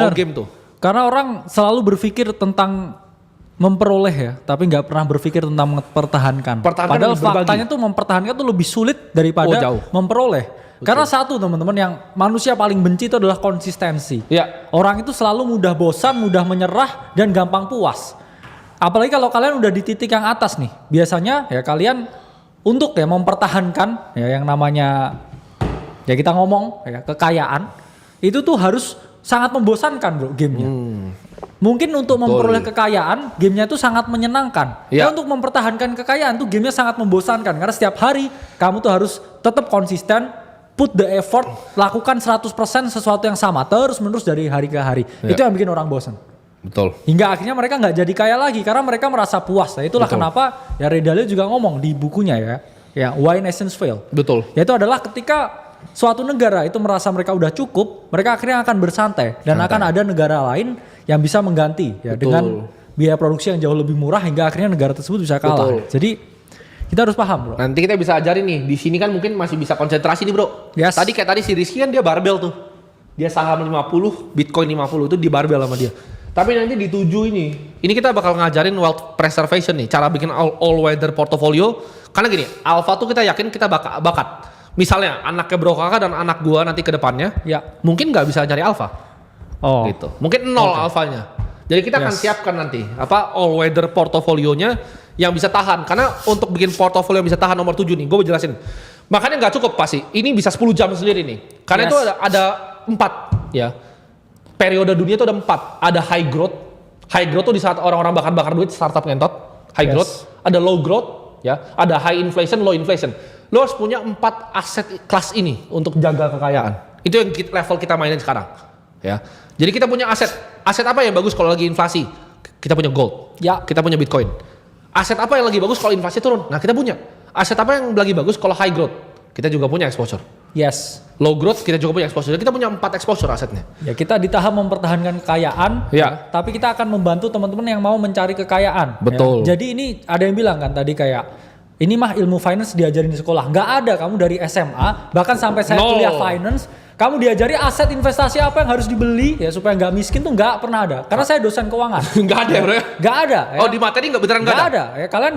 all game tuh. Karena orang selalu berpikir tentang memperoleh ya, tapi nggak pernah berpikir tentang mempertahankan. Padahal faktanya tuh mempertahankan tuh lebih sulit daripada memperoleh. Betul. Karena satu teman-teman yang manusia paling benci itu adalah konsistensi. Ya. Orang itu selalu mudah bosan, mudah menyerah, dan gampang puas. Apalagi kalau kalian udah di titik yang atas nih, biasanya ya kalian untuk ya mempertahankan ya yang namanya ya kita ngomong ya kekayaan itu tuh harus sangat membosankan bro gamenya. Mungkin untuk memperoleh kekayaan, gamenya itu sangat menyenangkan. Ya. Untuk mempertahankan kekayaan tuh gamenya sangat membosankan. Karena setiap hari kamu tuh harus tetap konsisten, put the effort, lakukan 100% sesuatu yang sama terus menerus dari hari ke hari. Ya. Itu yang bikin orang bosan. Betul. Hingga akhirnya mereka nggak jadi kaya lagi karena mereka merasa puas. Nah, itulah kenapa ya Ray Dalio juga ngomong di bukunya ya Why Nations Fail. Betul. Yaitu adalah ketika suatu negara itu merasa mereka udah cukup, mereka akhirnya akan bersantai dan akan ada negara lain yang bisa mengganti ya dengan biaya produksi yang jauh lebih murah hingga akhirnya negara tersebut bisa kalah. Jadi kita harus paham bro. Nanti kita bisa ajarin nih di sini kan mungkin masih bisa konsentrasi nih bro. Yes. Tadi si Rizky kan dia barbel tuh. Dia saham 50, Bitcoin 50 itu di barbel sama dia. Tapi nanti di 7 ini kita bakal ngajarin wealth preservation nih, cara bikin all weather portfolio. Karena gini, alpha tuh kita yakin kita bakat. Misalnya anaknya Bro Kakak dan anak gua nanti ke depannya, mungkin nggak bisa cari alpha. Gitu. Mungkin 0 alfanya. Jadi kita akan siapkan nanti all weather portofolionya yang bisa tahan. Karena untuk bikin portofolio yang bisa tahan nomor 7 nih, gue jelasin. Makanya nggak cukup pasti. Ini bisa 10 jam sendiri nih. Karena itu ada 4 ya. Periode dunia itu ada 4. Ada high growth. High growth tuh di saat orang-orang bakar duit, startup ngentot. High growth. Ada low growth, ya. Ada high inflation, low inflation. Lo harus punya 4 aset kelas ini untuk jaga kekayaan. Itu yang level kita mainin sekarang, ya. Jadi kita punya aset. Aset apa yang bagus kalau lagi inflasi? Kita punya gold. Ya. Kita punya Bitcoin. Aset apa yang lagi bagus kalau inflasi turun? Nah, kita punya. Aset apa yang lagi bagus kalau high growth? Kita juga punya exposure. Yes. Low growth kita juga punya exposure. Kita punya 4 exposure asetnya. Ya kita di tahap mempertahankan kekayaan. Ya. Tapi kita akan membantu teman-teman yang mau mencari kekayaan. Betul. Ya. Jadi ini ada yang bilang kan tadi kayak ini mah ilmu finance diajarin di sekolah. Nggak ada kamu dari SMA bahkan sampai saya kuliah finance. Kamu diajari aset investasi apa yang harus dibeli ya supaya nggak miskin tuh nggak pernah ada. Karena saya dosen keuangan. Nggak ada ya bro? Nggak ada. Ya. Oh di materi beneran nggak ada? Ya kalian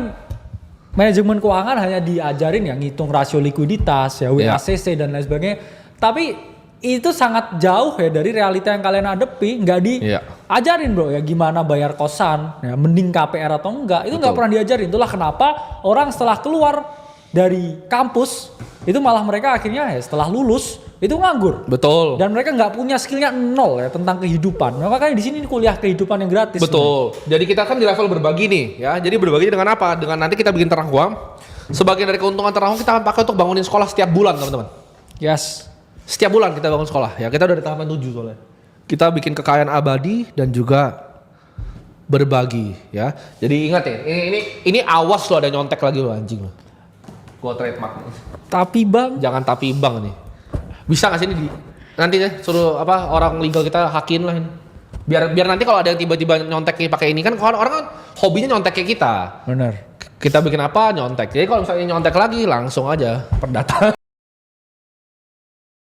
manajemen keuangan hanya diajarin yang ngitung rasio likuiditas, ya WACC dan lain sebagainya. Tapi itu sangat jauh ya dari realita yang kalian hadapi. Nggak diajarin bro ya gimana bayar kosan, ya mending KPR atau enggak. Itu nggak pernah diajarin. Itulah kenapa orang setelah keluar dari kampus itu malah mereka akhirnya ya setelah lulus itu nganggur. Betul. Dan mereka nggak punya skillnya 0 ya tentang kehidupan. Makanya di sini kuliah kehidupan yang gratis. Betul. Sebenernya. Jadi kita kan di level berbagi nih ya. Jadi berbagi dengan apa? Dengan nanti kita bikin terang uang. Sebagian dari keuntungan terang uang kita akan pakai untuk bangunin sekolah setiap bulan teman-teman. Yes. Setiap bulan kita bangun sekolah ya. Kita udah di tahapan 7 soalnya. Kita bikin kekayaan abadi dan juga berbagi ya. Jadi ingat ya. Ini awas lo ada nyontek lagi lo anjing lo. Gua trademark. Tapi bang. Jangan tapi bang nih. Bisa nggak sih ini nanti ya suruh orang legal kita hakin lah ini. Biar nanti kalau ada yang tiba-tiba nyontek pakai ini kan orang kan hobinya nyontek kayak kita. Benar. Kita bikin apa nyontek. Jadi kalau misalnya nyontek lagi langsung aja perdata.